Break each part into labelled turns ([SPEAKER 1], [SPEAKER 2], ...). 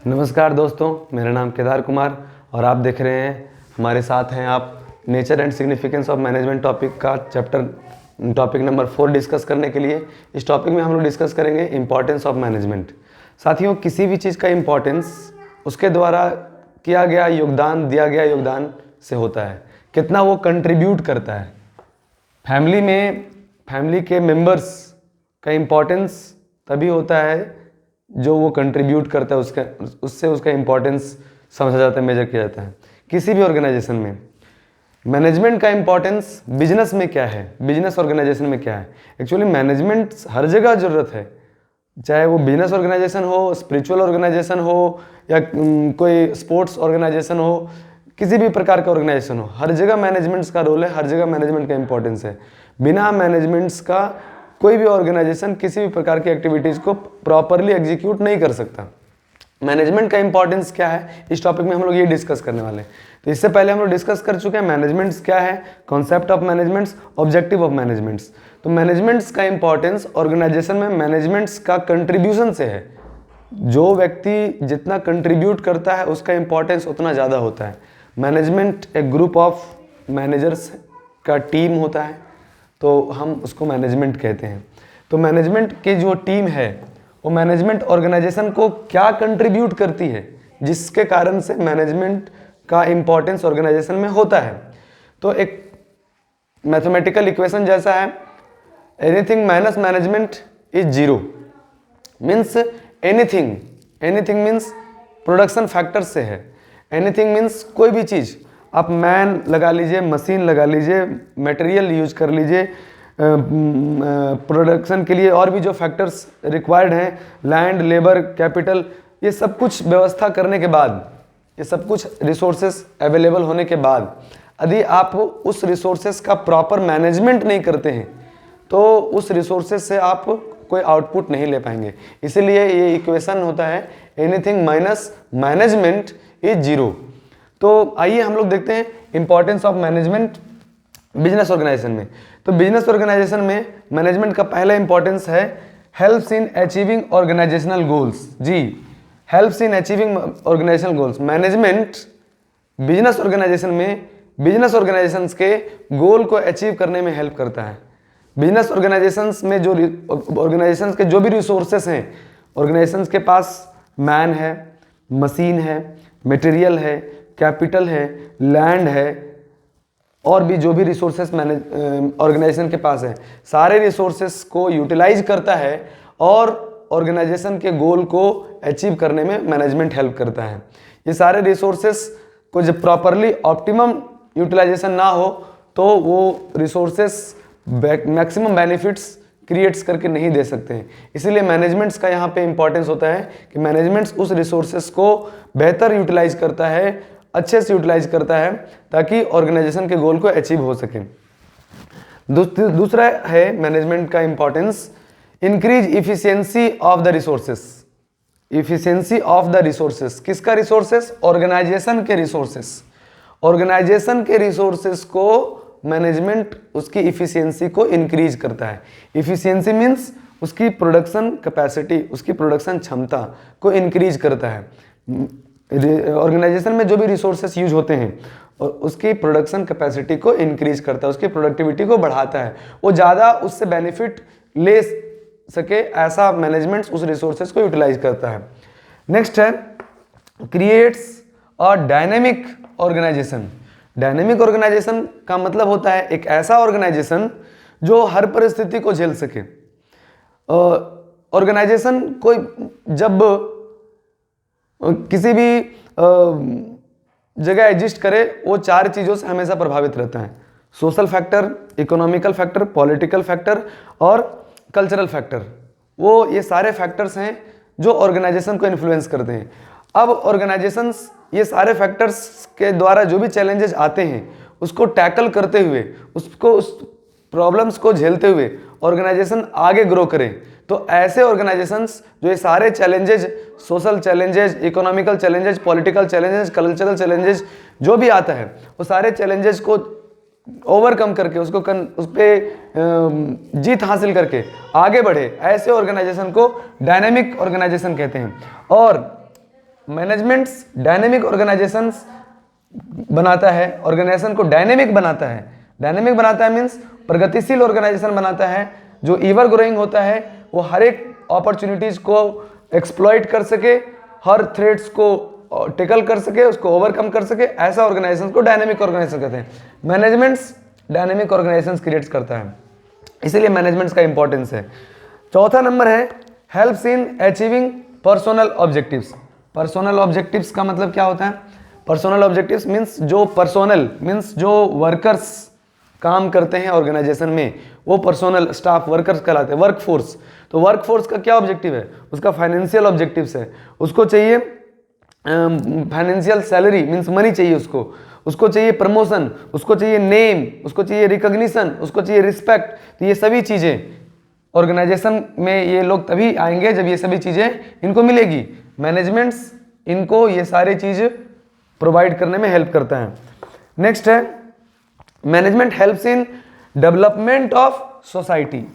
[SPEAKER 1] नमस्कार दोस्तों, मेरा नाम केदार कुमार और आप देख रहे हैं, हमारे साथ हैं आप nature and significance of management topic का टॉपिक नंबर 4 डिस्कस करने के लिए। इस टॉपिक में हम लोग डिस्कस करेंगे इम्पॉर्टेंस ऑफ मैनेजमेंट। साथियों, किसी भी चीज़ का इम्पॉर्टेंस उसके द्वारा किया गया योगदान, दिया गया योगदान से होता है, कितना वो कंट्रीब्यूट करता है। फैमिली के मेंबर्स का इम्पॉर्टेंस तभी होता है जो वो कंट्रीब्यूट करता है, उससे उसका इम्पोर्टेंस समझा जाता है, मेजर किया जाता है। किसी भी ऑर्गेनाइजेशन में मैनेजमेंट का इम्पोर्टेंस बिजनेस में क्या है, बिजनेस ऑर्गेनाइजेशन में क्या है। एक्चुअली मैनेजमेंट हर जगह ज़रूरत है, चाहे वो बिजनेस ऑर्गेनाइजेशन हो, स्पिरिचुअल ऑर्गेनाइजेशन हो या कोई स्पोर्ट्स ऑर्गेनाइजेशन हो, किसी भी प्रकार का ऑर्गेनाइजेशन हो, हर जगह मैनेजमेंट्स का रोल है, हर जगह मैनेजमेंट का इंपॉर्टेंस है। बिना मैनेजमेंट्स का कोई भी ऑर्गेनाइजेशन किसी भी प्रकार की एक्टिविटीज़ को प्रॉपरली एग्जीक्यूट नहीं कर सकता। मैनेजमेंट का इंपॉर्टेंस क्या है, इस टॉपिक में हम लोग ये डिस्कस करने वाले हैं। तो इससे पहले हम लोग डिस्कस कर चुके हैं मैनेजमेंट्स क्या है, concept of managements, objective of managements. तो मैनेजमेंट्स का इंपॉर्टेंस ऑर्गेनाइजेशन में मैनेजमेंट्स का कंट्रीब्यूशन से है। जो व्यक्ति जितना कंट्रीब्यूट करता है उसका इंपॉर्टेंस उतना ज़्यादा होता है। मैनेजमेंट एक ग्रुप ऑफ मैनेजर्स का टीम होता है, तो हम उसको मैनेजमेंट कहते हैं। तो मैनेजमेंट की जो टीम है वो मैनेजमेंट ऑर्गेनाइजेशन को क्या कंट्रीब्यूट करती है, जिसके कारण से मैनेजमेंट का इंपॉर्टेंस ऑर्गेनाइजेशन में होता है। तो एक मैथमेटिकल इक्वेशन जैसा है, anything minus management is zero, means anything means production factor से है। एनीथिंग मीन्स कोई भी चीज़, आप मैन लगा लीजिए, मशीन लगा लीजिए, मटेरियल यूज कर लीजिए, प्रोडक्शन के लिए और भी जो फैक्टर्स रिक्वायर्ड हैं, लैंड, लेबर, कैपिटल, ये सब कुछ व्यवस्था करने के बाद, ये सब कुछ रिसोर्सेस अवेलेबल होने के बाद, यदि आप उस रिसोर्सेस का प्रॉपर मैनेजमेंट नहीं करते हैं तो उस रिसोर्सेस से आप कोई आउटपुट नहीं ले पाएंगे। इसीलिए ये इक्वेशन होता है anything minus management is zero. तो आइए हम लोग देखते हैं importance of management business organisation में। तो बिजनेस ऑर्गेनाइजेशन में मैनेजमेंट का पहला इंपॉर्टेंस है helps in achieving organisational goals. जी, helps in achieving organisational goals. Management business organisation में बिजनेस ऑर्गेनाइजेशंस के गोल को अचीव करने में हेल्प करता है। बिजनेस ऑर्गेनाइजेशंस में जो ऑर्गेनाइजेशंस के जो भी रिसोर्सेस हैं, ऑर्गेनाइजेशंस के पास मैन है, मशीन है, मटेरियल है, कैपिटल है, लैंड है, और भी जो भी रिसोर्सेस ऑर्गेनाइजेशन के पास है, सारे रिसोर्सेस को यूटिलाइज करता है और ऑर्गेनाइजेशन के गोल को अचीव करने में मैनेजमेंट हेल्प करता है। ये सारे रिसोर्सेस को जब प्रॉपरली ऑप्टिमम यूटिलाइजेशन ना हो तो वो रिसोर्सेस मैक्सिमम बेनिफिट्स क्रिएट्स करके नहीं दे सकते हैं। इसीलिए मैनेजमेंट्स का यहाँ पे इंपॉर्टेंस होता है कि मैनेजमेंट्स उस रिसोर्सेस को बेहतर यूटिलाइज करता है, अच्छे से यूटिलाइज करता है, ताकि ऑर्गेनाइजेशन के गोल को अचीव हो सके। दूसरा है मैनेजमेंट का importance increase efficiency of the resources. Efficiency of the resources, किसका रिसोर्सेस? ऑर्गेनाइजेशन के रिसोर्सेस। ऑर्गेनाइजेशन के रिसोर्सेस को मैनेजमेंट उसकी इफिशियंसी को इंक्रीज करता है। इफिशियंसी मीन्स उसकी प्रोडक्शन कैपेसिटी, उसकी प्रोडक्शन क्षमता को इंक्रीज करता है। ऑर्गेनाइजेशन में जो भी रिसोर्सेस यूज होते हैं और उसकी प्रोडक्शन कैपेसिटी को इंक्रीज करता है, उसकी प्रोडक्टिविटी को बढ़ाता है, वो ज़्यादा उससे बेनिफिट ले सके, ऐसा मैनेजमेंट उस रिसोर्सेस को यूटिलाइज करता है। नेक्स्ट है creates a dynamic organisation. Dynamic organisation का मतलब होता है एक ऐसा ऑर्गेनाइजेशन जो हर परिस्थिति को झेल सके। ऑर्गेनाइजेशन कोई जब किसी भी जगह एग्जिस्ट करे, वो 4 चीज़ों से हमेशा प्रभावित रहता है: social factor, economical factor, political factor और कल्चरल फैक्टर। वो ये सारे फैक्टर्स हैं जो ऑर्गेनाइजेशन को इन्फ्लुएंस करते हैं। अब ऑर्गेनाइजेशंस ये सारे फैक्टर्स के द्वारा जो भी चैलेंजेस आते हैं उसको टैकल करते हुए, उसको उस प्रॉब्लम्स को झेलते हुए ऑर्गेनाइजेशन आगे ग्रो करें। तो ऐसे ऑर्गेनाइजेशंस जो ये सारे challenges, social challenges, economical challenges, political challenges, cultural challenges जो भी आता है, वो सारे चैलेंजेस को ओवरकम करके उस पर जीत हासिल करके आगे बढ़े, ऐसे ऑर्गेनाइजेशन को डायनेमिक ऑर्गेनाइजेशन कहते हैं। और मैनेजमेंट्स डायनेमिक ऑर्गेनाइजेशंस बनाता है, ऑर्गेनाइजेशन को डायनेमिक बनाता है। डायनेमिक बनाता है मीन्स प्रगतिशील ऑर्गेनाइजेशन बनाता है, जो इवर ग्रोइंग होता है, वो हर एक अपॉर्चुनिटीज को एक्सप्लॉइट कर सके, हर थ्रेट्स को टेकल कर सके, उसको ओवरकम कर सके, ऐसा ऑर्गेनाइजेशन को डायनेमिक ऑर्गेनाइजेशन कहते हैं। मैनेजमेंट्स डायनेमिक ऑर्गेनाइजेशन क्रिएट करता है, इसीलिए मैनेजमेंट्स का इंपॉर्टेंस है। चौथा नंबर है helps in achieving personal objectives. Personal objectives का मतलब क्या होता है? पर्सनल ऑब्जेक्टिव्स मीन्स जो पर्सनल मीन्स जो वर्कर्स काम करते हैं ऑर्गेनाइजेशन में, वो पर्सनल स्टाफ वर्कर्स कहलाते हैं। वर्क फोर्स, तो वर्क फोर्स का क्या ऑब्जेक्टिव है? उसका फाइनेंशियल ऑब्जेक्टिव्स है। उसको चाहिए फाइनेंशियल सैलरी मीन्स मनी चाहिए, उसको चाहिए प्रमोशन, उसको चाहिए नेम, उसको चाहिए रिकॉग्निशन, उसको चाहिए रिस्पेक्ट। तो ये सभी चीज़ें ऑर्गेनाइजेशन में ये लोग तभी आएंगे जब ये सभी चीज़ें इनको मिलेगी। मैनेजमेंट्स इनको ये सारी चीज़ प्रोवाइड करने में हेल्प करता है। नेक्स्ट है management helps in development of society.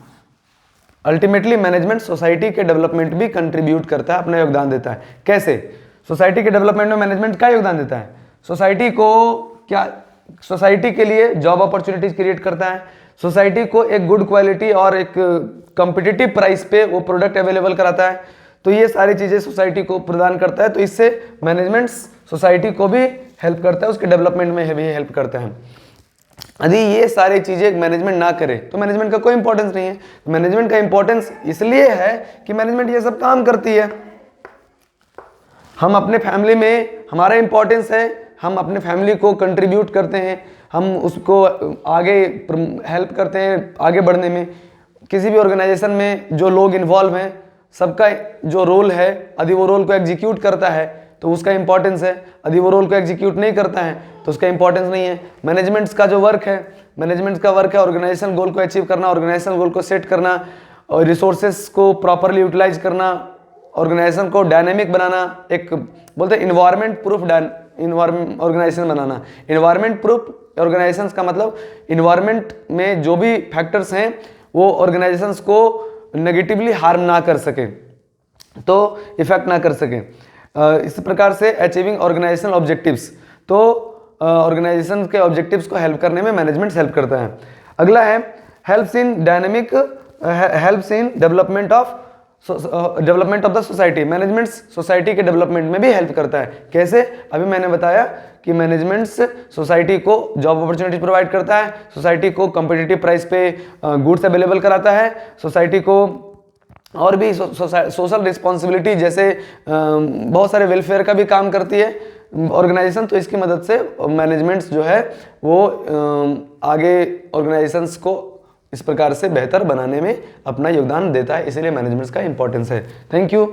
[SPEAKER 1] Ultimately management society के डेवलपमेंट भी कंट्रीब्यूट करता है, अपना योगदान देता है। कैसे? सोसाइटी के डेवलपमेंट में मैनेजमेंट क्या योगदान देता है? सोसाइटी के लिए जॉब अपॉर्चुनिटीज क्रिएट करता है, सोसाइटी को एक गुड क्वालिटी और एक कॉम्पिटिटिव प्राइस पे वो प्रोडक्ट अवेलेबल कराता है। तो ये सारी चीज़ें सोसाइटी को प्रदान करता है, तो इससे मैनेजमेंट सोसाइटी को भी हेल्प करता है, उसके डेवलपमेंट में भी हेल्प करता है। यदि ये सारी चीज़ें मैनेजमेंट ना करे तो मैनेजमेंट का कोई इंपॉर्टेंस नहीं है। मैनेजमेंट का इंपॉर्टेंस इसलिए है कि मैनेजमेंट ये सब काम करती है। हम अपने फैमिली में, हमारा इंपॉर्टेंस है, हम अपने फैमिली को कंट्रीब्यूट करते हैं, हम उसको आगे हेल्प करते हैं आगे बढ़ने में। किसी भी ऑर्गेनाइजेशन में जो लोग इन्वॉल्व हैं, सबका जो रोल है, यदि वो रोल को एग्जीक्यूट करता है तो उसका इंपॉर्टेंस है, यदि वो रोल को एग्जीक्यूट नहीं करता है तो उसका इंपॉर्टेंस नहीं है। मैनेजमेंट्स का जो वर्क है, मैनेजमेंट्स का वर्क है ऑर्गेनाइजेशन गोल को अचीव करना, ऑर्गेनाइजेशन गोल को सेट करना, और रिसोर्सेस को प्रॉपरली यूटिलाइज करना, ऑर्गेनाइजेशन को डायनेमिक बनाना, एक बोलते हैं इन्वायरमेंट प्रूफ ऑर्गेनाइजेशन बनाना। इन्वायरमेंट प्रूफ ऑर्गेनाइजेशन का मतलब इन्वायरमेंट में जो भी फैक्टर्स हैं वो ऑर्गेनाइजेशंस को नेगेटिवली हार्म ना कर सके, तो इफेक्ट ना कर सके। इस प्रकार से अचीविंग ऑर्गेनाइजेशनल ऑब्जेक्टिव्स, तो ऑर्गेनाइजेशन के ऑब्जेक्टिव्स को हेल्प करने में मैनेजमेंट हेल्प करता है। अगला है helps in development of the society. Management society के डेवलपमेंट में भी हेल्प करता है। कैसे? अभी मैंने बताया कि मैनेजमेंट सोसाइटी को जॉब अपॉर्चुनिटी प्रोवाइड करता है, सोसाइटी को कॉम्पिटिटिव प्राइस पे गुड्स अवेलेबल कराता है, सोसाइटी को और भी सोशल रिस्पॉन्सिबिलिटी जैसे बहुत सारे वेलफेयर का भी काम करती है ऑर्गेनाइजेशन। तो इसकी मदद से मैनेजमेंट्स जो है वो आगे ऑर्गेनाइजेशंस को इस प्रकार से बेहतर बनाने में अपना योगदान देता है, इसीलिए मैनेजमेंट्स का इंपॉर्टेंस है। Thank you.